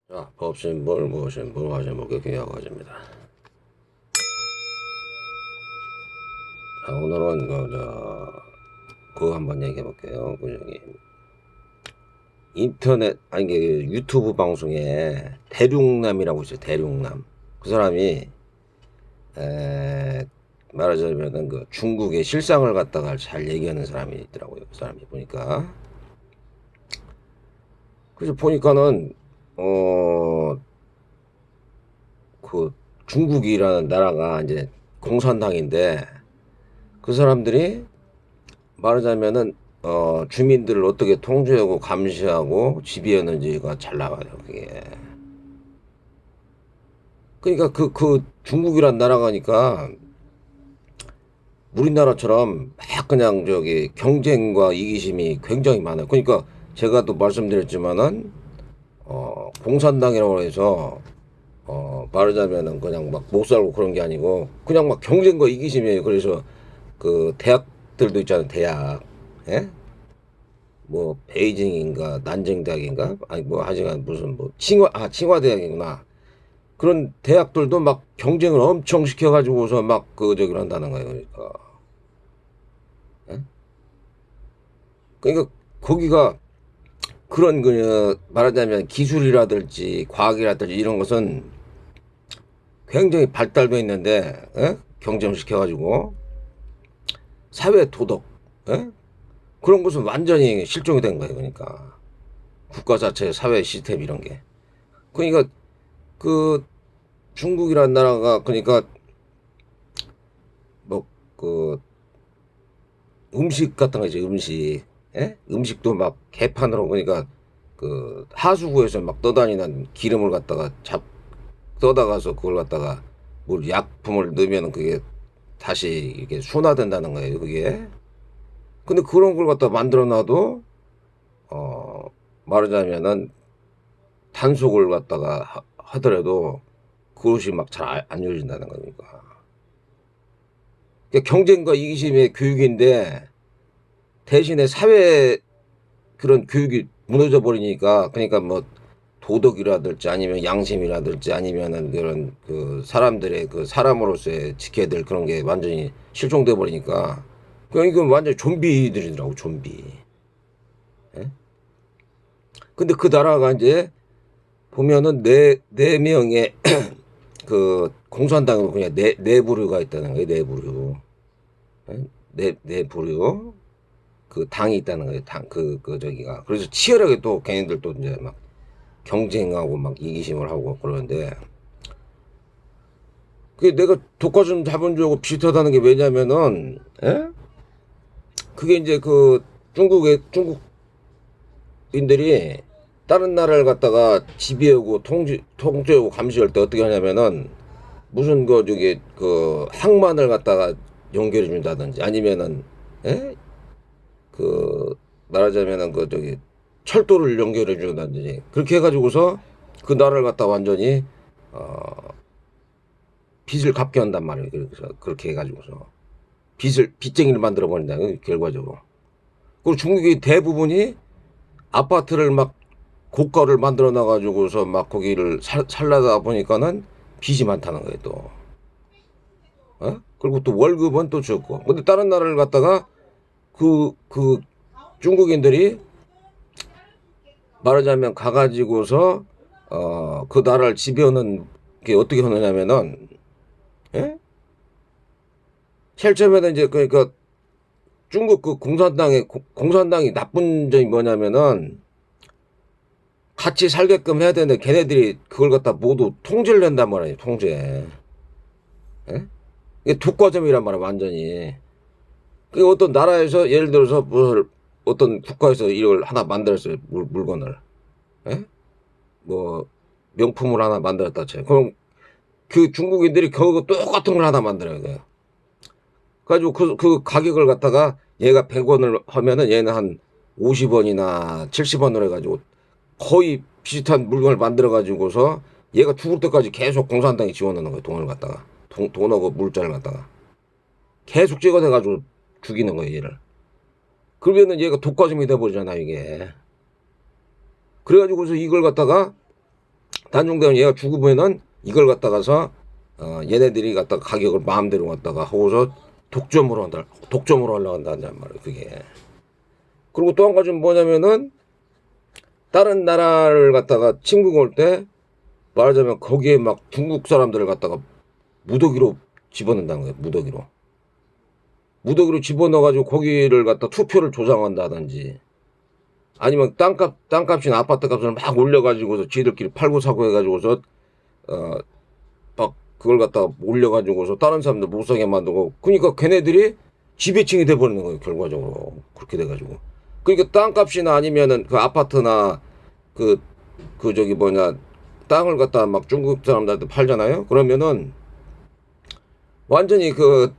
자, 법신볼, 무신볼, 화신볼의 귀하고 가집니다. 자, 오늘은 그거 한번 얘기해 볼게요. 저기 인터넷 아니 이게 유튜브 방송에 대륙남이라고 있어요. 대륙남. 그 사람이 말하자면은 그 중국의 실상을 갖다가 잘 얘기하는 사람이 있더라고요. 그 사람이 보니까. 그래서 보니까는 그 중국이라는 나라가 이제 공산당인데 그 사람들이 말하자면은 주민들을 어떻게 통제하고 감시하고 지배하는지가 잘 나와요. 그게. 그러니까 그 중국이란 나라가니까 우리나라처럼 막 그냥 저기 경쟁과 이기심이 굉장히 많아요. 그러니까 제가 또 말씀드렸지만은 공산당이라고 해서 말하자면은 그냥 막 못 살고 그런 게 아니고 그냥 막 경쟁과 이기심이에요. 그래서 그 대학들도 있잖아요. 대학. 예? 뭐 베이징인가 난징대학인가 아니 뭐 하여간 무슨 뭐 칭화대학이구나. 그런 대학들도 막 경쟁을 엄청 시켜가지고서 막 그 저기를 한다는 거예요. 그러니까. 예? 그러니까 거기가 그런 그 말하자면 기술이라든지 과학이라든지 이런 것은 굉장히 발달돼 있는데 예? 경쟁시켜가지고 사회 도덕 예? 그런 것은 완전히 실종이 된 거예요. 그러니까 국가 자체의 사회 시스템 이런 게. 그러니까 그 중국이라는 나라가 그러니까 뭐 그 음식 같은 거 이제 음식 예? 음식도 막 개판으로 그러니까 그 하수구에서 막 떠다니는 기름을 갖다가 떠다가서 그걸 갖다가 뭘 약품을 넣으면 그게 다시 이게 순화된다는 거예요. 그게. 근데 그런 걸 갖다 만들어 놔도 어 말하자면은 단속을 갖다가 하더라도 그것이 막 잘 안 이루어진다는 거니까. 그러니까 경쟁과 이기심의 교육인데 대신에 사회 그런 교육이 무너져 버리니까 그러니까 뭐 도덕이라든지 아니면 양심이라든지 아니면은 그런 그 사람들의 그 사람으로서의 지켜야 될 그런 게 완전히 실종돼 버리니까 그냥 이건 완전 좀비들이더라고 좀비. 예? 근데 그 나라가 이제 보면은 네 명의 그 공산당은 그냥 네 부류가 있다는 거예요. 네 부류. 예? 네 부류. 그 당이 있다는 거예요. 그 저기가. 그래서 치열하게 또 걔네들 또 이제 막 경쟁하고 막 이기심을 하고 그러는데 그게 내가 독과점 자본주의하고 비슷하다는 게 왜냐면은 예? 그게 이제 그 중국인들이 다른 나라를 갖다가 지배하고 통제하고 감시할 때 어떻게 하냐면은 무슨 그 저기 그 항만을 갖다가 연결해 준다든지 아니면은 예? 그 말하자면은 그 저기 철도를 연결해 준다든지 그렇게 해가지고서 그 나라를 갖다 완전히 빚을 갚게 한단 말이에요. 그래서 그렇게 해가지고서 빚쟁이를 만들어 버린다. 결과적으로. 그리고 중국이 대부분이 아파트를 막 고가를 만들어 놔가지고서 막 거기를 살라다 보니까는 빚이 많다는 거예요. 또. 그리고 또 월급은 또 적고. 근데 다른 나라를 갖다가 그 중국인들이 말하자면 가가지고서 그 나라를 지배하는 게 어떻게 하느냐면은 예? 제일 처음에는 이제 그러니까 중국 그 공산당이 나쁜 점이 뭐냐면은 같이 살게끔 해야 되는데 걔네들이 그걸 갖다 모두 통제를 한단 말이에요. 통제. 예? 이게 독과점이란 말이야 완전히. 그 어떤 나라에서 예를 들어서 뭐 어떤 국가에서 이걸 하나 만들었어요. 물건을. 예? 뭐 명품을 하나 만들었다 쳐요. 그럼 그 중국인들이 그거 똑같은 걸 하나 만들어요. 그래요. 그래가지고 그 가격을 갖다가 얘가 100원을 하면은 얘는 한 50원이나 70원으로 해가지고 거의 비슷한 물건을 만들어 가지고서 얘가 죽을 때까지 계속 공산당이 지원하는 거예요. 돈을 갖다가 돈하고 물자를 갖다가 계속 찍어내 가지고 죽이는 거예요. 얘를. 그러면은 얘가 독과점이 돼버리잖아 이게. 그래가지고서 이걸 갖다가 단종되면 얘가 죽으면은 이걸 갖다가서 얘네들이 갖다가 가격을 마음대로 갖다가 하고서 독점으로 올라간다는 말이에요, 그게. 그리고 또 한 가지는 뭐냐면은 다른 나라를 갖다가 침국 올 때 말하자면 거기에 막 중국 사람들을 갖다가 무더기로 집어넣는다는 거예요, 무더기로 집어넣어가지고 거기를 갖다 투표를 조장한다든지 아니면 땅값이나 아파트 값을 막 올려가지고서 지들끼리 팔고 사고 해가지고서 막 그걸 갖다가 올려가지고서 다른 사람들 못 사게 만들고, 그러니까 걔네들이 지배층이 돼버리는 거예요, 결과적으로. 그렇게 돼가지고. 그러니까 땅값이나 아니면은 그 아파트나 저기 뭐냐 땅을 갖다 막 중국 사람들한테 팔잖아요. 그러면은 완전히 그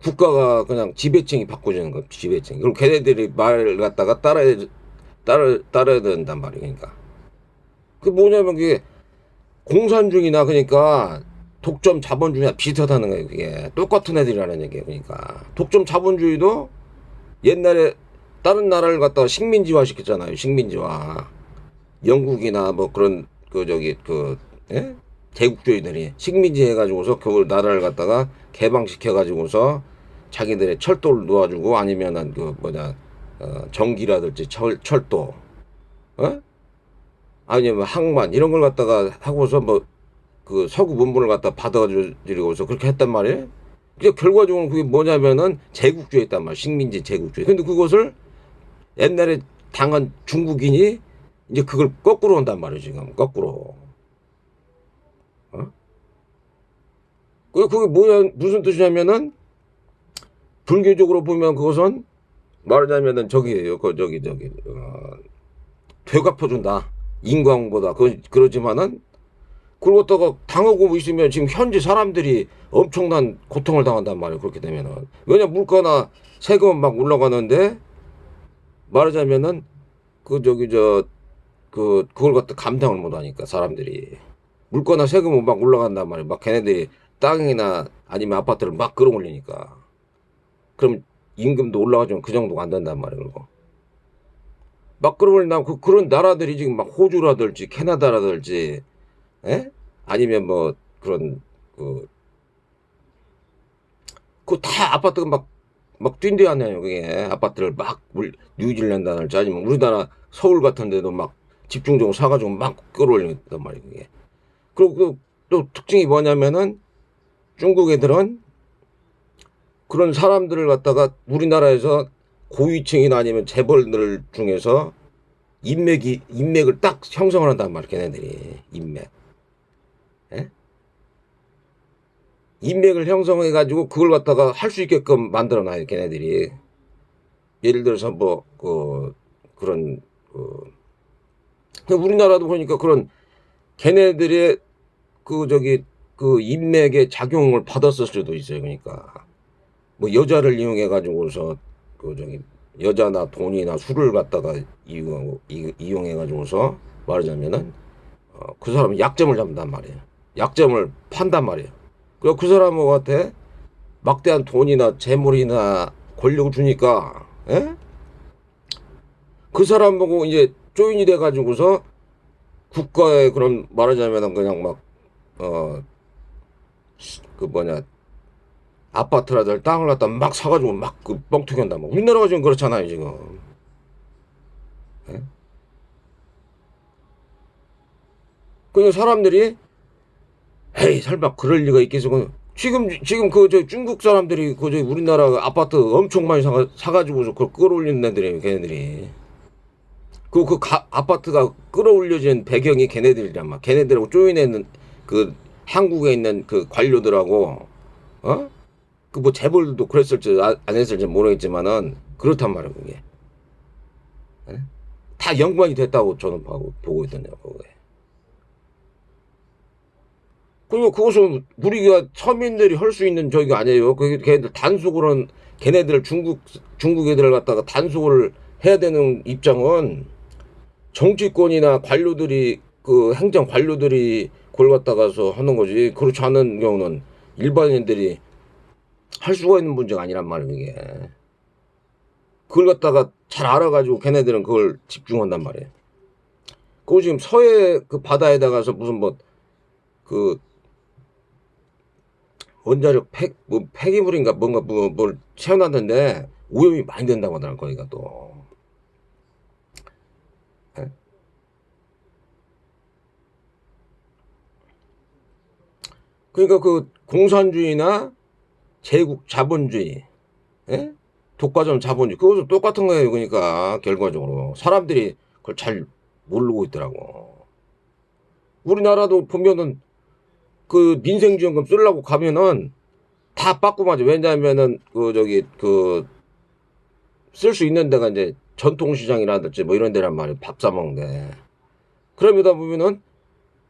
국가가 그냥 지배층이 바꿔주는 거예요, 지배층. 그리고 걔네들이 말을 갖다가 따라야 된단 말이에요, 그러니까. 그 뭐냐면 그게 공산주의나 그러니까 독점 자본주의나 비슷하다는 거예요, 그게. 똑같은 애들이라는 얘기예요, 그러니까. 독점 자본주의도 옛날에 다른 나라를 갖다가 식민지화 시켰잖아요, 식민지화. 영국이나 뭐 그런 예? 제국주의들이 식민지 해가지고서 그 나라를 갖다가 개방시켜가지고서 자기들의 철도를 놓아주고 아니면은 그 뭐냐 전기라든지 철도, 어? 아니면 항만 이런 걸 갖다가 하고서 뭐 그 서구 문물을 갖다 받아주고서 그렇게 했단 말이에요. 그러니까 결과적으로 그게 뭐냐면은 제국주의였단 말이에요. 식민지 제국주의. 근데 그것을 옛날에 당한 중국인이 이제 그걸 거꾸로 한단 말이에요, 지금. 거꾸로. 어? 그게 뭐야, 무슨 뜻이냐면은, 불교적으로 보면 그것은 말하자면은 저기예요. 되갚아준다. 인광보다. 그러지만은, 그걸 갖다가 당하고 있으면 지금 현지 사람들이 엄청난 고통을 당한단 말이에요. 그렇게 되면은. 왜냐, 물가나 세금 막 올라가는데, 말하자면은, 그걸 갖다 감당을 못 하니까, 사람들이. 물가나 세금은 막 올라간단 말이에요. 막 걔네들이 땅이나 아니면 아파트를 막 끌어올리니까. 그럼 임금도 올라가지면 그 정도가 안 된단 말이에요. 그리고. 막 끌어올린다면 그런 나라들이 지금 막 호주라든지 캐나다라든지, 에? 아니면 뭐 그런, 그 다 아파트가 막 뛴대 아니에요. 그게 아파트를 막 뉴질랜드랄지 아니면 우리나라 서울 같은 데도 막 집중적으로 사가지고 막 끌어올린단 말이에요. 그게. 그리고 또 특징이 뭐냐면은 중국 애들은 그런 사람들을 갖다가 우리나라에서 고위층이나 아니면 재벌들 중에서 인맥을 딱 형성을 한단 말이야, 걔네들이. 예? 인맥을 형성해가지고 그걸 갖다가 할 수 있게끔 만들어 놔요, 걔네들이. 예를 들어서 그런, 우리나라도 보니까 그런 걔네들의 인맥의 작용을 받았을 수도 있어요, 그러니까. 뭐 여자를 이용해 가지고서 여자나 돈이나 술을 갖다가 이용해 가지고서 말하자면은 그 사람은 약점을 잡는단 말이에요. 약점을 판단 말이에요. 그리고 그 사람한테 막대한 돈이나 재물이나 권력을 주니까, 예? 그 사람 보고 이제 조인이 돼 가지고서 국가의 그런 말하자면은 그냥 그 뭐냐 아파트라든 땅을 갖다 막 사가지고 막 그 뻥튀기 한다. 뭐 우리나라가 지금 그렇잖아요, 지금. 예? 그 사람들이 에이 설마 그럴 리가 있겠어. 지금 저 중국 사람들이 저 우리나라 아파트 엄청 많이 사가지고서 그걸 끌어올리는 애들이에요, 걔네들이. 아파트가 끌어올려진 배경이 걔네들이란 말. 걔네들하고 조인했는 그 한국에 있는 그 관료들하고, 어? 그 뭐 재벌도 그랬을지 안 했을지 모르겠지만은 그렇단 말이에요, 그게. 예? 다 연관이 됐다고 저는 보고 있던데요, 그게. 그리고 그것은 우리가 서민들이 할 수 있는 저기가 아니에요. 걔네들 중국 애들을 갖다가 단속을 해야 되는 입장은 정치권이나 관료들이 그 행정 관료들이 그걸 갖다가서 하는 거지. 그렇지 않은 경우는 일반인들이 할 수가 있는 문제가 아니란 말이에요, 이게. 그걸 갖다가 잘 알아가지고 걔네들은 그걸 집중한단 말이에요. 그 지금 서해 그 바다에다 가서 무슨 뭐 그 원자력 뭐 폐기물인가 뭔가 뭘 채워놨는데 오염이 많이 된다고 하더라고 거기가 또. 예? 그러니까 그 공산주의나 제국 자본주의, 예? 독과점 자본주의 그것도 똑같은 거예요. 그러니까 결과적으로 사람들이 그걸 잘 모르고 있더라고. 우리나라도 보면은 그 민생지원금 쓰려고 가면은 다 빠꾸마죠. 왜냐하면은 그 저기 그 쓸 수 있는 데가 이제 전통시장이라든지 뭐 이런 데란 말이에요. 밥 사 먹는데. 그러다 보면은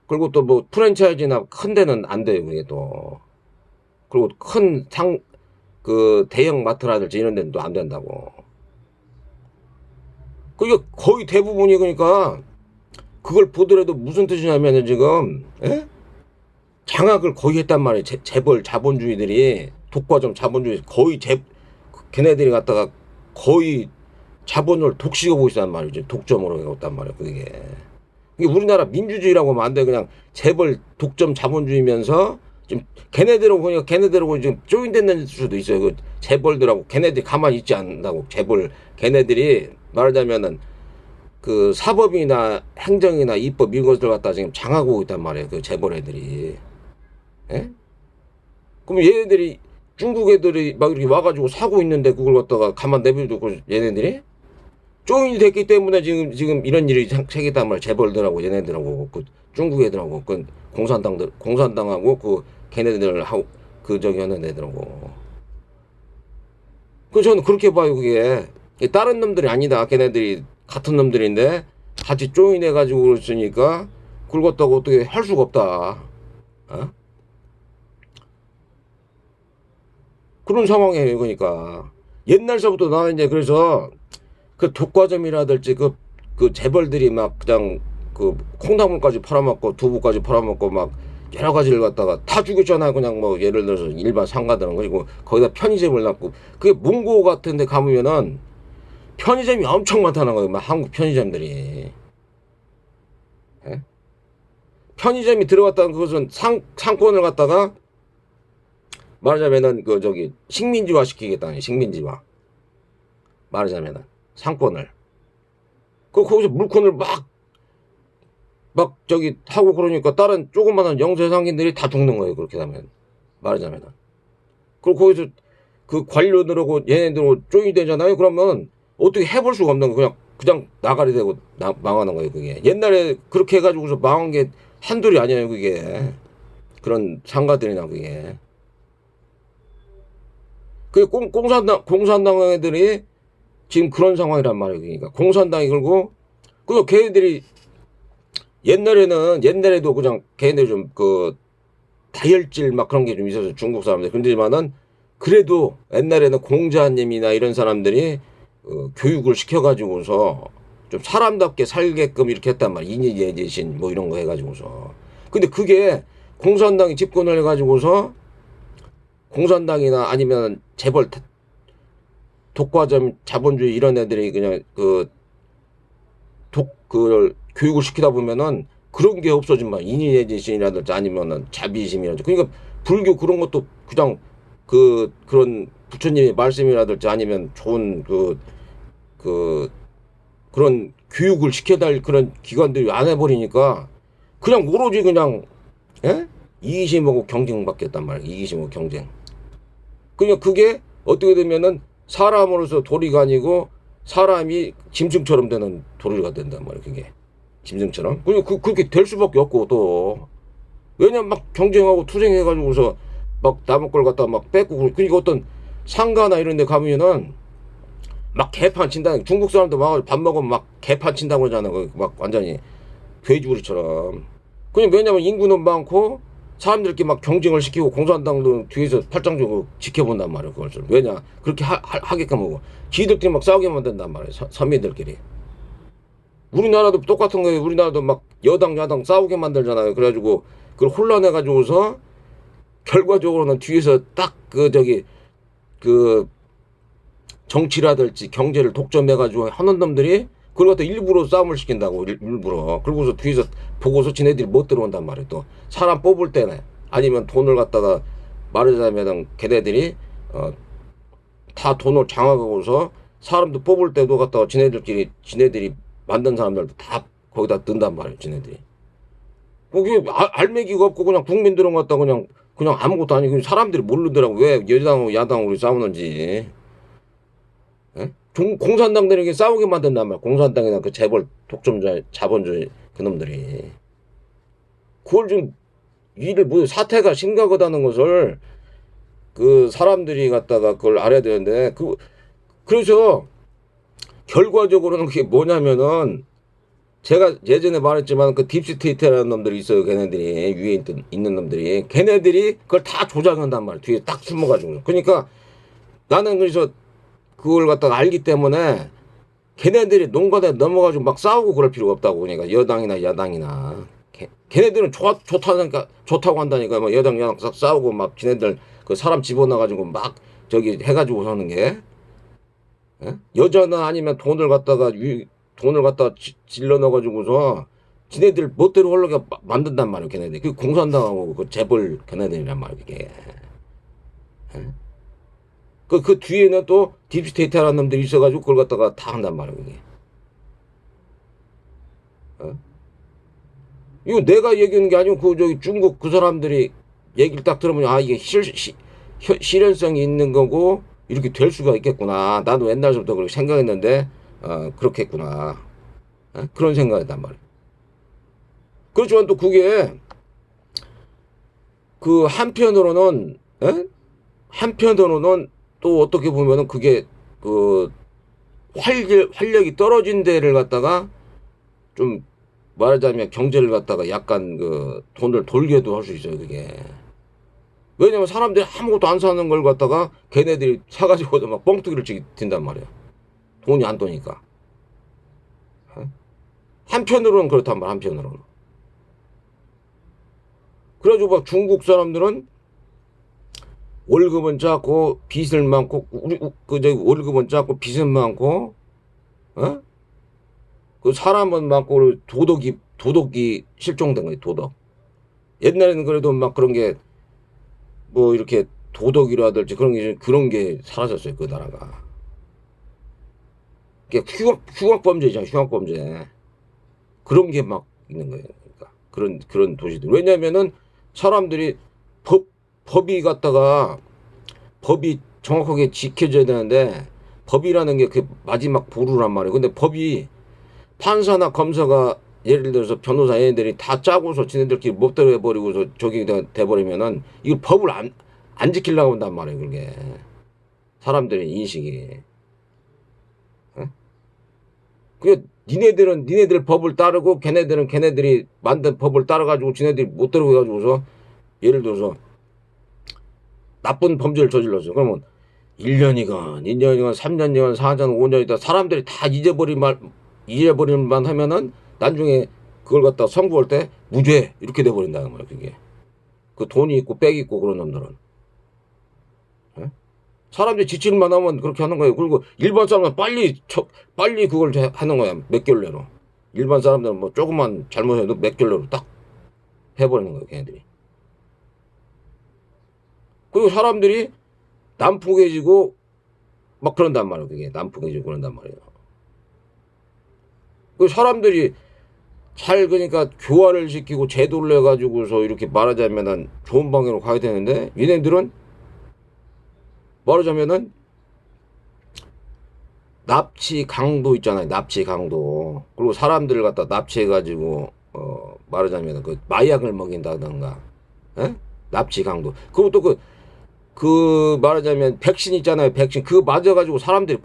그리고 또 뭐 프랜차이즈나 큰 데는 안 돼요. 그게 또. 그리고 큰 그 대형 마트라든지 이런 데는 또 안 된다고. 그게 거의 대부분이 그러니까 그걸 보더라도 무슨 뜻이냐면은 지금 예? 장악을 거의 했단 말이에요. 재벌 자본주의들이 독과점 자본주의 거의 걔네들이 갖다가 거의 자본을 독식하고 있단 말이죠. 독점으로 해왔단 말이에요. 이게 우리나라 민주주의라고 하면 안 돼. 그냥 재벌 독점 자본주의면서 지금 걔네들하고 보니까 걔네들하고 지금 조인되는 수도 있어요. 그 재벌들하고 걔네들이 가만히 있지 않는다고. 재벌 걔네들이 말하자면은 그 사법이나 행정이나 입법 이런 것들 갖다 지금 장하고 있단 말이에요. 그 재벌 애들이. 예? 그럼 얘네들이 중국 애들이 막 이렇게 와가지고 사고 있는데 그걸 갖다가 가만 내버려두고 얘네들이 조인이 됐기 때문에 지금 이런 일이 생기단 말이야. 재벌들하고 얘네들하고 그 중국 애들하고 그 공산당하고 그 걔네들하고 그 저기 하는 애들하고 그 저는 그렇게 봐요. 그게 다른 놈들이 아니다. 걔네들이 같은 놈들인데 같이 조인해 가지고 그랬으니까 굵었다고 어떻게 할 수가 없다. 어? 그런 상황이에요. 그러니까 옛날서부터 나는 이제 그래서 그 독과점이라든지 그 재벌들이 막 그냥 그 콩나물까지 팔아먹고 두부까지 팔아먹고 막 여러 가지를 갖다가 다 죽였잖아요. 그냥 뭐 예를 들어서 일반 상가들은. 그리고 거기다 편의점을 놨고 그게 몽고 같은 데 가보면은 편의점이 엄청 많다는 거예요. 막 한국 편의점들이. 예? 편의점이 들어갔다는 그것은 상권을 갖다가 말하자면은 그 저기 식민지화 시키겠다는 식민지화. 말하자면은 상권을. 거기서 물건을 막 저기 하고 그러니까 다른 조그마한 영세상인들이 다 죽는 거예요. 그렇게 하면 말하자면은. 그리고 거기서 그 관료들하고 얘네들 쪼이 되잖아요. 그러면 어떻게 해볼 수가 없는 거 그냥 나가리 되고 망하는 거예요. 그게 옛날에 그렇게 해가지고서 망한 게 한둘이 아니에요. 그게 그런 상가들이나 그게 그 공산당 애들이 지금 그런 상황이란 말이에요. 그러니까 공산당이 그리고 그 걔네들이 옛날에도 그냥 걔네들 좀 그 다혈질 막 그런 게 좀 있어서 중국 사람들 근데지만은 그래도 옛날에는 공자님이나 이런 사람들이 교육을 시켜가지고서 좀 사람답게 살게끔 이렇게 했단 말이야. 인의예제신 뭐 이런 거 해가지고서. 근데 그게 공산당이 집권을 해가지고서 공산당이나 아니면 재벌 독과점 자본주의 이런 애들이 그냥 그 교육을 시키다 보면은 그런 게 없어진 말 인의예제신이라든지 아니면은 자비심이라든지 그러니까 불교 그런 것도 그냥 그런 부처님의 말씀이라든지 아니면 좋은 그런 교육을 시켜야 할 그런 기관들이 안 해버리니까 그냥 오로지 그냥 예? 이기심하고 경쟁밖에 없단 말이야. 이기심하고 경쟁. 그러니까 그게 어떻게 되면은 사람으로서 도리가 아니고 사람이 짐승처럼 되는 도리가 된단 말이야. 그게 짐승처럼. 그렇게 될 수밖에 없고 또 왜냐면 막 경쟁하고 투쟁해가지고서 막 남의 걸 갖다 막 뺏고 그러니까 어떤 상가나 이런 데 가면은 막 개판 친다. 중국 사람도 막 밥 먹으면 막 개판 친다고 그러잖아. 막 완전히 돼지우리처럼. 그냥 왜냐면 인구는 많고 사람들끼리 막 경쟁을 시키고 공산당도 뒤에서 팔짱 주고 지켜본단 말이야. 그걸 좀. 왜냐 그렇게 하게끔 하고 지들끼리 막 싸우게 만든단 말이야. 선민들끼리. 우리나라도 똑같은 거예요. 우리나라도 막 여당 야당 싸우게 만들잖아요. 그래가지고 그걸 혼란해가지고서 결과적으로는 뒤에서 딱 그 정치라든지 경제를 독점해가지고 하는 놈들이 그걸 갖다 일부러 싸움을 시킨다고, 일부러. 그러고서 뒤에서 보고서 지네들이 못 들어온단 말이에요. 또 사람 뽑을 때는, 아니면 돈을 갖다가 말하자면 걔네들이 다 돈을 장악하고서 사람도 뽑을 때도 갖다가 지네들이 만든 사람들도 다 거기다 넣는단 말이에요. 지네들이. 그게 알맹이가 없고 그냥 국민들은 갖다 그냥 아무것도 아니고 사람들이 모르더라고. 왜 여당하고 야당으로 싸우는지. 예? 공산당들에게 싸우게 만든단 말이야. 공산당이나 그 재벌 독점자 자본주의 그놈들이. 그걸 좀 일을 뭐 사태가 심각하다는 것을 그 사람들이 갖다가 그걸 알아야 되는데, 그래서 결과적으로는 그게 뭐냐면은, 제가 예전에 말했지만 그 딥스테이트라는 놈들이 있어요. 걔네들이 위에 있는 놈들이, 걔네들이 그걸 다 조작한단 말이야. 뒤에 딱 숨어가지고. 그러니까 나는 그래서 그걸 갖다가 알기 때문에 걔네들이 농가에 넘어가지고 막 싸우고 그럴 필요가 없다고. 그러니까 여당이나 야당이나 걔네들은 좋다니까, 좋다고 한다니까. 뭐 여당 싸우고 막 지네들 그 사람 집어넣어가지고 막 저기 해가지고 하는 게, 예? 여자나 아니면 돈을 갖다가 질러 넣어가지고서 지네들 멋대로 흘러게 만든단 말이에요. 걔네들 그 공산당하고 그 재벌 걔네들이란 말이에요. 이게. 예? 그 뒤에는 또 딥스테이트라는 놈들이 있어가지고 그걸 갖다가 다 한단 말이에요. 이게. 어? 이거 내가 얘기하는 게 아니고 그 저기 중국 그 사람들이 얘기를 딱 들으면, 아, 이게 실현성이 있는 거고 이렇게 될 수가 있겠구나. 나도 옛날부터 그렇게 생각했는데 그렇겠구나. 그런 생각이단 말이에요. 그렇지만 또 그게 그 한편으로는 또 어떻게 보면은 그게 그 활력이 떨어진 데를 갖다가 좀 말하자면 경제를 갖다가 약간 그 돈을 돌게도 할 수 있어요. 그게. 왜냐면 사람들이 아무것도 안 사는 걸 갖다가 걔네들이 사가지고도 막 뻥튀기를 튄단 말이야. 돈이 안 도니까. 한편으로는 그렇단 말이야. 한편으로는. 그래가지고 막 중국 사람들은 월급은 작고 빚을 많고, 월급은 작고 빚은 많고, 그 사람은 많고 도덕이 실종된 거예요. 도덕. 옛날에는 그래도 막 그런 게 뭐 이렇게 도덕이라든지 그런 게 사라졌어요. 그 나라가. 그게 흉악범죄잖아요. 흉악범죄. 그런 게 막 있는 거예요. 그러니까 그런 도시들. 왜냐면은 사람들이 법이 정확하게 지켜져야 되는데, 법이라는 게 그 마지막 보루란 말이에요. 근데 법이 판사나 검사가 예를 들어서 변호사 얘네들이 다 짜고서 지네들끼리 못대로 해버리고서 저기 돼버리면은 이걸 법을 안 지키려고 한단 말이에요. 그게 사람들의 인식이. 그게 니네들 법을 따르고 걔네들은 걔네들이 만든 법을 따라가지고 지네들이 못대로 해가지고서 예를 들어서 나쁜 범죄를 저질렀어. 그러면 1년이건 2년이건 3년이건 4년 5년이다 사람들이 다 잊어버릴만 하면은 나중에 그걸 갖다 선고할 때 무죄 이렇게 돼버린다는 거야. 그게 그 돈이 있고 빽 있고 그런 놈들은. 예? 사람들이 지칠만 하면 그렇게 하는 거예요. 그리고 일반 사람은 빨리 그걸 하는 거야. 몇 개월 내로. 일반 사람들은 뭐 조금만 잘못해도 몇 개월 내로 딱 해버리는 거예요. 걔네들이. 그리고 사람들이 난폭해지고 막 그런단 말이에요. 그게 난폭해지고 그런단 말이에요. 그 사람들이 그러니까 교화를 시키고 제도를 해가지고서 이렇게 말하자면은 좋은 방향으로 가야 되는데, 얘네들은 말하자면은 납치 강도 있잖아요. 납치 강도. 그리고 사람들을 갖다 납치해가지고 말하자면 그 마약을 먹인다던가, 에? 납치 강도. 그리고 또 그 말하자면 백신 있잖아요. 백신 그거 맞아가지고 사람들이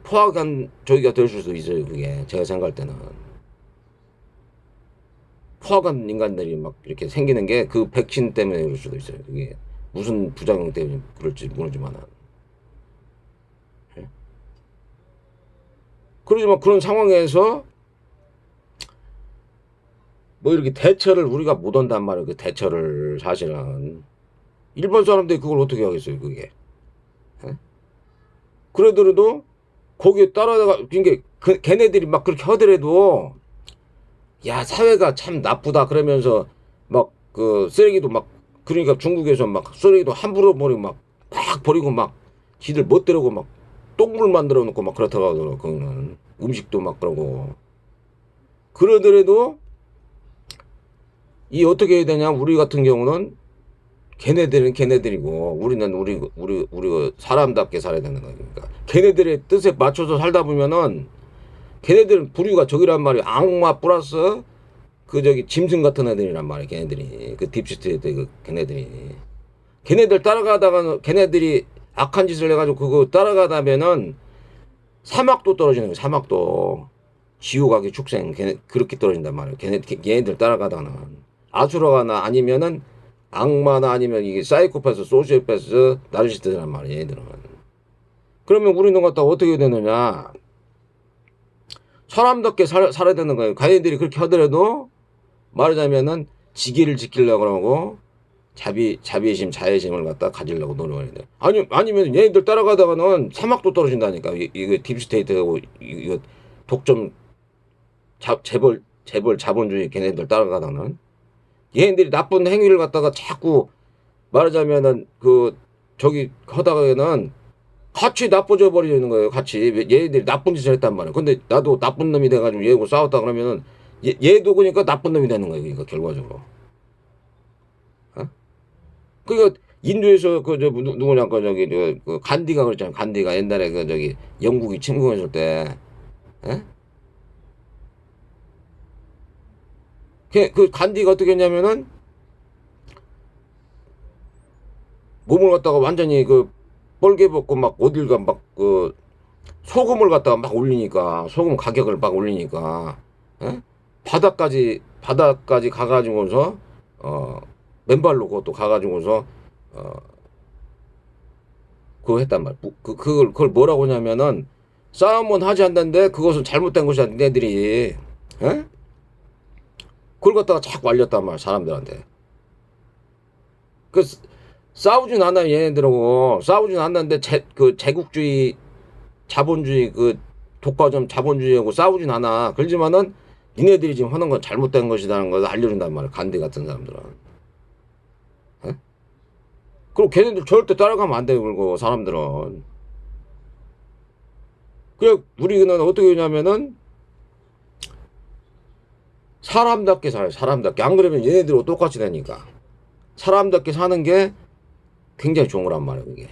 포악한 저기가 될 수도 있어요. 그게 제가 생각할 때는 포악한 인간들이 막 이렇게 생기는 게 그 백신 때문에 그럴 수도 있어요. 그게 무슨 부작용 때문에 그럴지 모르지만은. 그러지만 그런 상황에서 뭐 이렇게 대처를 우리가 못 한단 말이에요. 그 대처를 사실은 일반 사람들이 그걸 어떻게 하겠어요. 그게. 그러더라도 거기에 따라다가 그게 걔네들이 막 그렇게 하더라도 야 사회가 참 나쁘다 그러면서 막 그 쓰레기도 막 그러니까 중국에서 막 쓰레기도 함부로 버리고 막 버리고 막 지들 멋대로고 막 똥물 만들어 놓고 막 그렇다고 하더라고. 거기는 음식도 막 그러고 그러더라도 이 어떻게 해야 되냐 우리 같은 경우는 걔네들은 걔네들이고 우리는 우리 사람답게 살아야 되는 거니까 걔네들의 뜻에 맞춰서 살다 보면은 걔네들은 부류가 저기란 말이야. 악마 플러스 그 저기 짐승 같은 애들이란 말이야. 걔네들이 그 딥스테이트 그 걔네들 따라가다가 걔네들이 악한 짓을 해가지고 그거 따라가다면은 사막도 떨어지는 거야. 사막도 지옥하게 축생 걔네 그렇게 떨어진단 말이야. 걔네들 따라가다가는 아수라가나 아니면은 악마나 아니면 이게 사이코패스, 소시오패스, 나르시스트란 말이야. 얘들은. 그러면 우리는 갖다 어떻게 되느냐? 사람답게 살아야 되는 거예요. 걔네들이 그렇게 하더라도 말하자면은 지기를 지키려고 그러고 자비심, 자애심을 갖다 가지려고 노력을 해야 돼. 아니면 얘네들 따라가다가는 사막도 떨어진다니까. 이거 딥스테이트하고 이거 독점 재벌 자본주의 걔네들 따라가다가는 얘네들이 나쁜 행위를 갖다가 자꾸 말하자면은 그 저기 하다가는 같이 나빠져 버리는 거예요. 같이 얘네들이 나쁜 짓을 했단 말이에요. 근데 나도 나쁜 놈이 돼가지고 얘하고 싸웠다 그러면은 얘도 그러니까 나쁜 놈이 되는 거예요. 그러니까 결과적으로. 어? 그러니까 인도에서 그 저 누구냐 그 저기 그 간디가 그랬잖아요. 간디가 옛날에 그 저기 영국이 침공했을 때, 에? 그 간디가 어떻게 했냐면은 몸을 갖다가 완전히 그 뻘개 벗고 막 어딜 가 막 그 소금을 갖다가 막 올리니까 소금 가격을 막 올리니까 에? 바닥까지 가가지고서 맨발로 그것도 가가지고서 어 그거 했단 말이야. 그걸 뭐라고 하냐면은 싸움은 하지 않는데 그것은 잘못된 것이야. 니네들이 에? 그걸 갖다가 자꾸 알렸단 말이야 사람들한테. 그 싸우진 않아요 얘네들하고 싸우진 않는데 그 제국주의 자본주의 그 독과점 자본주의하고 싸우진 않아. 그렇지만은 니네들이 지금 하는 건 잘못된 것이라는 걸 알려준단 말이야. 간디 같은 사람들은. 에? 그리고 걔네들 절대 따라가면 안 돼. 그리고 사람들은. 그래 우리는 어떻게 하냐면은 사람답게 살아요. 사람답게. 안 그러면 얘네들하고 똑같이 되니까. 사람답게 사는 게 굉장히 좋은 거란 말이에요. 그게.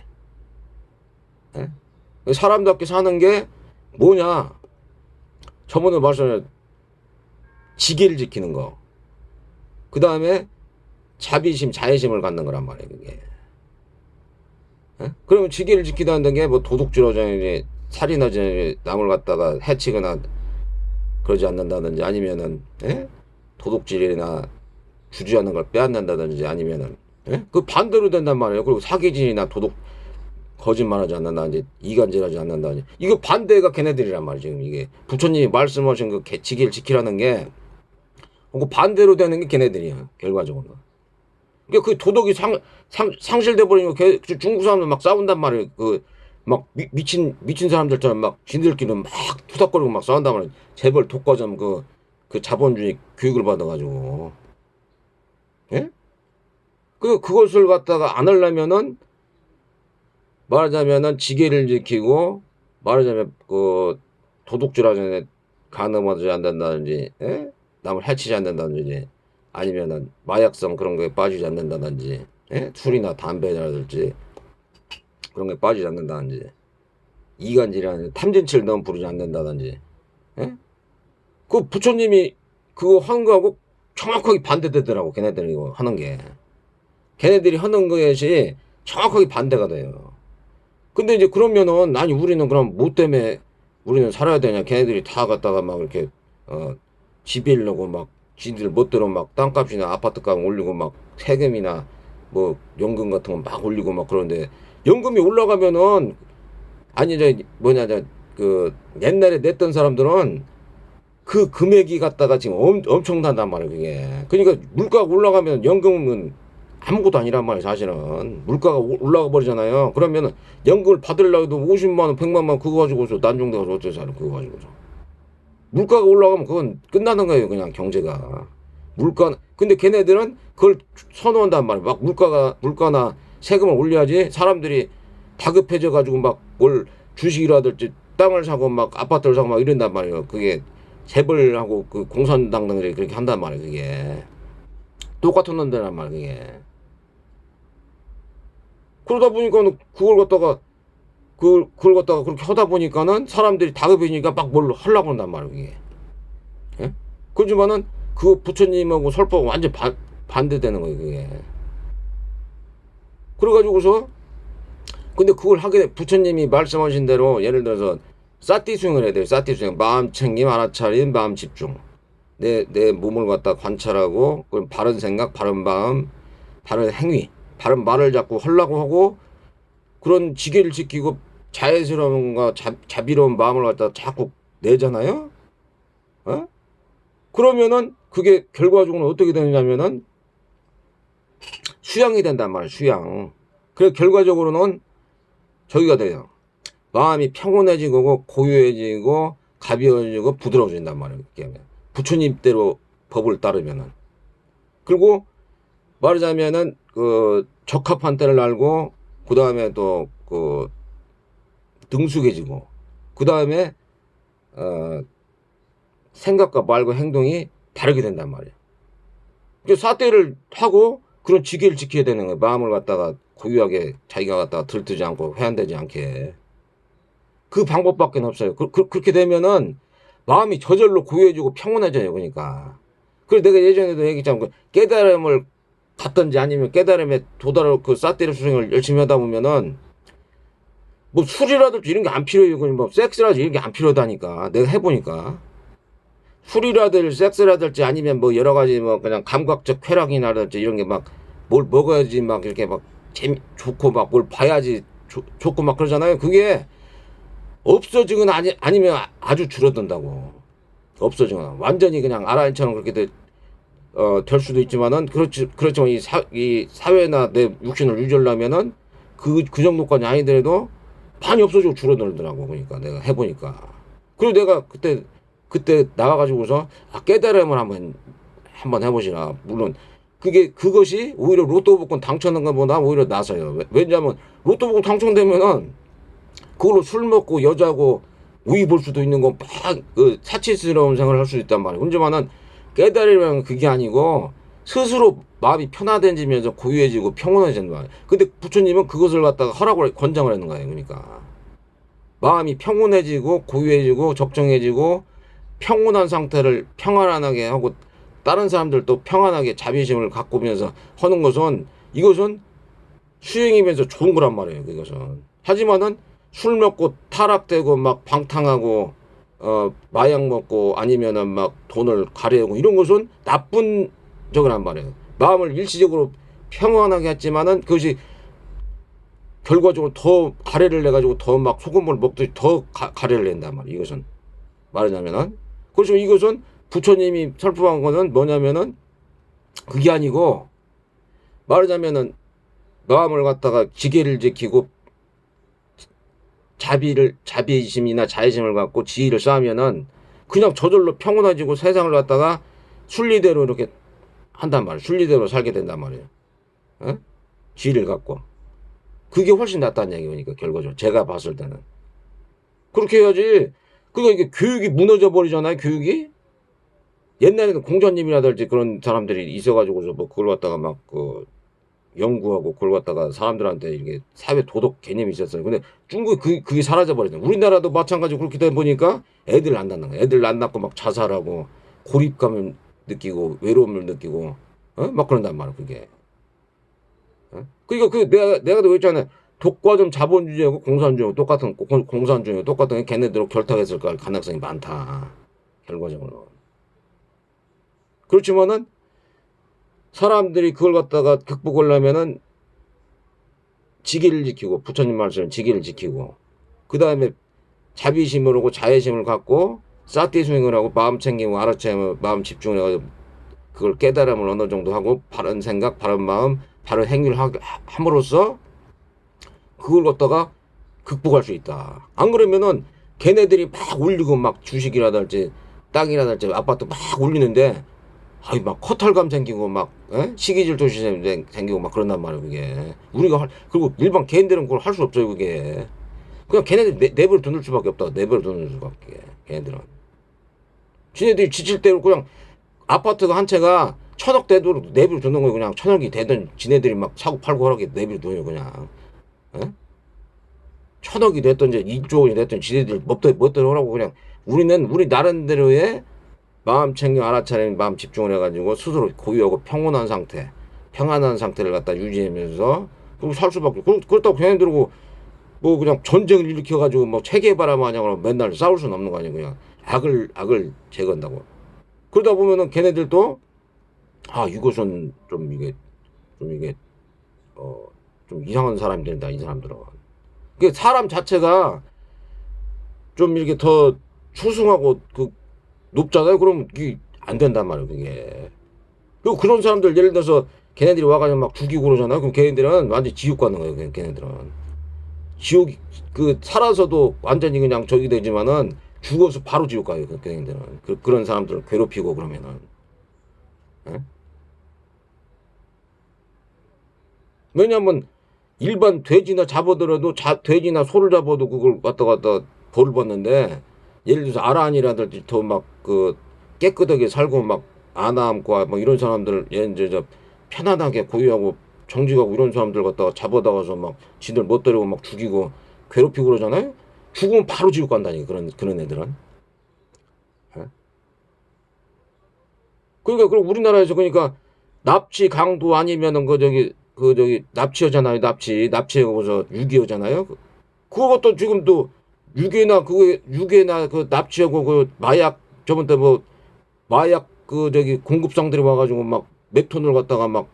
에? 사람답게 사는 게 뭐냐? 저번에 말씀드린 지기를 지키는 거. 그 다음에 자비심, 자애심을 갖는 거란 말이에요. 그게. 에? 그러면 지기를 지키다는 게 뭐 도둑질하자니 살인하자니 남을 갖다가 해치거나 그러지 않는다든지 아니면은 에? 도둑질이나 주지 않는 걸 빼앗는다든지 아니면은 에? 그 반대로 된단 말이에요. 그리고 사기질이나 거짓말하지 않는다든지 이간질하지 않는다든지 이거 반대가 걔네들이란 말이죠. 지금 이게 부처님이 말씀하신 그 지기를 지키라는 게 그 반대로 되는 게 걔네들이야 결과적으로. 그러니까 그 도덕이 상실돼 버리니까 중국 사람들 막 싸운단 말이에요. 그 막 미친 사람들처럼 막 진들끼리 막 투닥거리고 막 싸운단 말이에요. 재벌 독과점 그 자본주의 교육을 받아가지고. 예? 그것을 갖다가 안 하려면은 말하자면은 지계를 지키고 말하자면 그 도둑질하지 간음하지 않는다든지 에? 남을 해치지 않는다든지 아니면은 마약성 그런 거에 빠지지 않는다든지 에? 술이나 담배라든지 그런 거에 빠지지 않는다든지 이간질이나 탐진치를 너무 부리지 않는다든지 에? 그 부처님이 그거 한 거하고 정확하게 반대되더라고. 걔네들이 이거 하는 게 걔네들이 하는 것이 정확하게 반대가 돼요. 근데 이제 그러면은 아니 우리는 그럼 뭐 때문에 우리는 살아야 되냐? 걔네들이 다 갖다가 막 이렇게 지배려고 막 지들 멋대로 막 땅값이나 아파트값 올리고 막 세금이나 뭐 연금 같은 거 막 올리고 막 그러는데 연금이 올라가면은 아니 저 뭐냐 저 그 옛날에 냈던 사람들은 그 금액이 갖다가 지금 엄청난단 말이에요 그게. 그러니까 물가가 올라가면 연금은 아무것도 아니란 말이에요 사실은. 물가가 올라가 버리잖아요. 그러면 연금을 받으려고 해도 50만 원 100만 원 그거 가지고서 난종대 가서 어떻게 살아 그거 가지고서. 물가가 올라가면 그건 끝나는 거예요. 그냥 경제가. 근데 걔네들은 그걸 선호한단 말이에요. 막 물가나 세금을 올려야지 사람들이 다급해져가지고 막 뭘 주식이라든지 땅을 사고 막 아파트를 사고 막 이런단 말이에요. 그게 재벌하고 그 공산당들이 그렇게 한단 말이에요. 그게. 똑같은 놈들란 말이에요. 그게. 그러다 보니까는 그걸 갖다가 그렇게 하다 보니까는 사람들이 다급해지니까 막 뭘 하려고 한단 말이에요. 이게. 예? 그렇지만은 그 부처님하고 설법은 완전 반대되는 거예요. 그게. 그래가지고서 근데 그걸 하게 돼 부처님이 말씀하신 대로 예를 들어서 사티 수행을 해야 돼요. 사티 수행. 마음 챙김, 알아차림, 마음 집중. 내 몸을 갖다 관찰하고 그럼 바른 생각, 바른 마음, 바른 행위, 바른 말을 자꾸 하려고 하고 그런 지계를 지키고 자애스러움과 자비로운 마음을 갖다 자꾸 내잖아요. 어? 그러면은 그게 결과적으로 어떻게 되느냐면은 수양이 된단 말이에요. 수양. 그래 결과적으로는 저기가 돼요. 마음이 평온해지고 고요해지고 가벼워지고 부드러워진단 말이에요. 부처님대로 법을 따르면은. 그리고 말하자면은 그 적합한 때를 알고 그 다음에 또 그 능숙해지고 그 다음에 생각과 말과 행동이 다르게 된단 말이에요. 그 사태를 하고 그런 지혜를 지켜야 되는 거예요. 마음을 갖다가 고유하게 자기가 갖다가 들뜨지 않고 회한되지 않게. 그 방법밖에 없어요. 그렇게 되면은 마음이 저절로 고요해지고 평온해져요. 그러니까. 그래서 내가 예전에도 얘기했잖아. 그 깨달음을 갖든지 아니면 깨달음에 도달할 그 사태를 수행을 열심히 하다 보면은 뭐 술이라든지 이런 게 안 필요해요. 그냥 뭐 섹스라든지 이런 게 안 필요하다니까. 내가 해보니까. 술이라든지 섹스라든지 아니면 뭐 여러 가지 뭐 그냥 감각적 쾌락이나든지 이런 게 막 뭘 먹어야지 막 이렇게 막 좋고 막 뭘 봐야지 좋고 막 그러잖아요. 그게 없어지거나 아니면 아주 줄어든다고. 없어지거나 완전히 그냥 아라인처럼 그렇게 될 수도 있지만은 그렇지만 이 사회나 내 육신을 유지하려면은 그 정도까지 아니더라도 많이 없어지고 줄어들더라고. 그러니까 내가 해보니까. 그리고 내가 그때 나가가지고서 깨달음을 한번 해보시라. 물론 그것이 오히려 로또 복권 당첨한 것보다 오히려 나서요. 왜냐하면 로또 복권 당첨되면은 그걸로 술 먹고 여자고 우위 볼 수도 있는 건 막 그 사치스러운 생활을 할 수 있단 말이에요. 하지만은 깨달으면 그게 아니고 스스로 마음이 편안해지면서 고유해지고 평온해지는 거예요. 근데 부처님은 그것을 갖다가 하라고 권장을 하는 거예요. 그러니까 마음이 평온해지고 고유해지고 적정해지고 평온한 상태를 평안하게 하고 다른 사람들도 평안하게 자비심을 가꾸면서 하는 것은 이것은 수행이면서 좋은 거란 말이에요. 이것은. 하지만은 술 먹고 타락되고 막 방탕하고 마약 먹고 아니면은 막 돈을 가려고 이런 것은 나쁜 적이란 말이에요. 마음을 일시적으로 평안하게 했지만은 그것이 결과적으로 더 가래를 내가지고 더 막 소금을 먹듯이 더 가래를 낸단 말이에요. 이것은 말하자면은 그렇죠. 이것은 부처님이 설법한 거는 뭐냐면은 그게 아니고 말하자면은 마음을 갖다가 지계를 지키고 자비심이나 자애심을 갖고 지혜를 쌓으면은 그냥 저절로 평온해지고 세상을 갖다가 순리대로 이렇게 한단 말이에요. 순리대로 살게 된단 말이에요. 어? 지혜를 갖고. 그게 훨씬 낫다는 얘기니까 결과적으로 제가 봤을 때는. 그렇게 해야지. 그러니까 이게 교육이 무너져 버리잖아요. 교육이. 옛날에는 공자님이라든지 그런 사람들이 있어가지고서 뭐 그걸 갖다가 막 연구하고 그걸 갖다가 사람들한테 이게 사회 도덕 개념이 있었어요. 근데 중국이 그게 사라져 버리잖아요. 우리나라도 마찬가지로 그렇게 되다 보니까 애들 안 낳는 거예요. 애들 안 낳고 막 자살하고 고립감을 느끼고 외로움을 느끼고 막 그런단 말이에요. 그게. 그러니까 내가 그랬잖아요. 독과점 자본주의하고 공산주의하고 똑같은 공산주의하고 똑같은 걔네들로 결탁했을 가능성이 많다. 결과적으로. 그렇지만은 사람들이 그걸 갖다가 극복하려면은 지기를 지키고 부처님 말씀 지기를 지키고 그 다음에 자비심을 하고 자애심을 갖고 사티 수행을 하고 마음 챙기고 알아채고 마음 집중을 해가지고 그걸 깨달음을 어느 정도 하고 바른 생각 바른 마음 바른 행위를 함으로써 그걸 갖다가 극복할 수 있다. 안 그러면은 걔네들이 막 울리고 막 주식이라든지 땅이라든지 아파트 막 올리는데 아이 막 커탈감 생기고 막 시기질 도시 생기고 막 그런단 말이에요 그게. 그리고 일반 개인들은 그걸 할 수 없어요 그게. 그냥 걔네들 내버려 두는 수밖에 없다. 내버려 두는 수밖에. 걔네들은 지네들이 지칠 대로 그냥 아파트가 한 채가 1,000억 대도 내버려 두는 거예요. 그냥 1,000억이 되든 지네들이 막 사고 팔고 하라게 내버려 두는 그냥. 예? 1,000억이 됐든 이제 2조 원이 됐든 지네들 멋대로 하라고 그냥. 우리 나름대로의 마음 챙겨 알아차리는 마음 집중을 해가지고 스스로 고유하고 평안한 상태를 갖다 유지하면서 그리고 살 수밖에. 그렇다고 걔네들고 뭐 그냥 전쟁을 일으켜가지고 뭐 세계바람 마냥 맨날 싸울 수는 없는 거 아니에요. 그냥 악을 제거한다고. 그러다 보면은 걔네들도 이것은 좀 이게 좀 이상한 사람이 된다 이 사람들은. 그 사람 자체가 좀 이렇게 더 추승하고 높잖아요. 그럼 이게 안 된단 말이에요 그게. 그리고 그런 사람들 예를 들어서 걔네들이 와가지고 막 죽이고 그러잖아요. 그럼 걔네들은 완전 지옥 가는 거예요. 걔네들은 지옥 살아서도 완전히 그냥 저기 되지만은 죽어서 바로 지옥 가요. 걔네들은 그런 사람들을 괴롭히고 그러면은. 예? 왜냐면 일반 돼지나 잡아더라도 돼지나 소를 잡아도 그걸 갖다 벌을 받는데 예를 들어서 아란이라든지 더 막 깨끗하게 살고 막 아나암과 뭐 이런 사람들 저 편안하게 고유하고 정직하고 이런 사람들 갖다가 잡아다가서 막 지들 멋대로 막 죽이고 괴롭히고 그러잖아요. 죽으면 바로 지옥 간다니 그런 애들은. 예? 그러니까 그럼 우리나라에서 그러니까 납치 강도 아니면은 저기 납치하잖아요. 납치하고서 유기하잖아요. 그것도 지금 또 유괴나 그 납치하고 그 마약 저번 때 뭐 마약 저기 공급상들이 와가지고 막 몇 톤을 갖다가 몇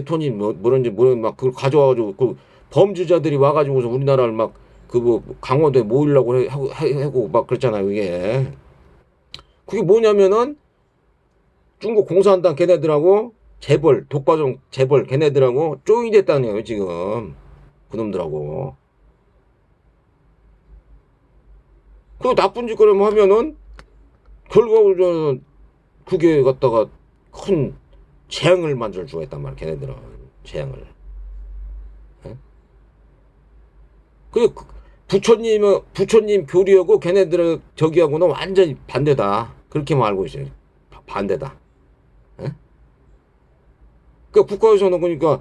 톤이 뭐런지 막 그걸 가져와가지고 그 범죄자들이 와가지고서 우리나라를 막 뭐 강원도에 모이려고 하고 막 그랬잖아요. 이게 그게 뭐냐면은 중국 공산당 걔네들하고 독과점 재벌 걔네들하고 쪼인이 됐다는 거예요 지금 그놈들하고. 그 나쁜 짓 그러면 하면은 결과적으로는 그게 갖다가 큰 재앙을 만들 수가 있단 말이야 걔네들은. 재앙을. 예? 그 부처님 교리하고 걔네들은 저기하고는 완전히 반대다 그렇게만 알고 있어요. 반대다. 예? 그러니까 국가에서는 그러니까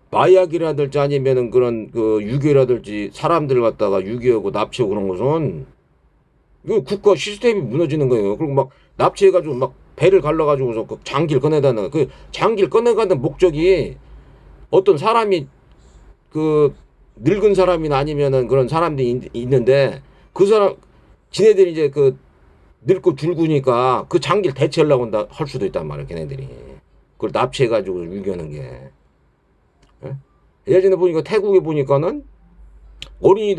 마약이라든지 아니면은 그런 유괴라든지 사람들 갖다가 유괴하고 납치하고 그런 것은 이거 국가 시스템이 무너지는 거예요. 그리고 막 납치해가지고 막 배를 갈라가지고서 그 장기를 꺼내다는 그 장기를 꺼내가는 목적이 어떤 사람이 늙은 사람이나 아니면은 그런 사람들이 있는데 그 사람 지네들이 이제 늙고 줄구니까 그 장기를 대체하려고 할 수도 있단 말이에요. 걔네들이 그걸 납치해가지고 유기하는 게. 예? 예전에 보니까 태국에 보니까는 어린이들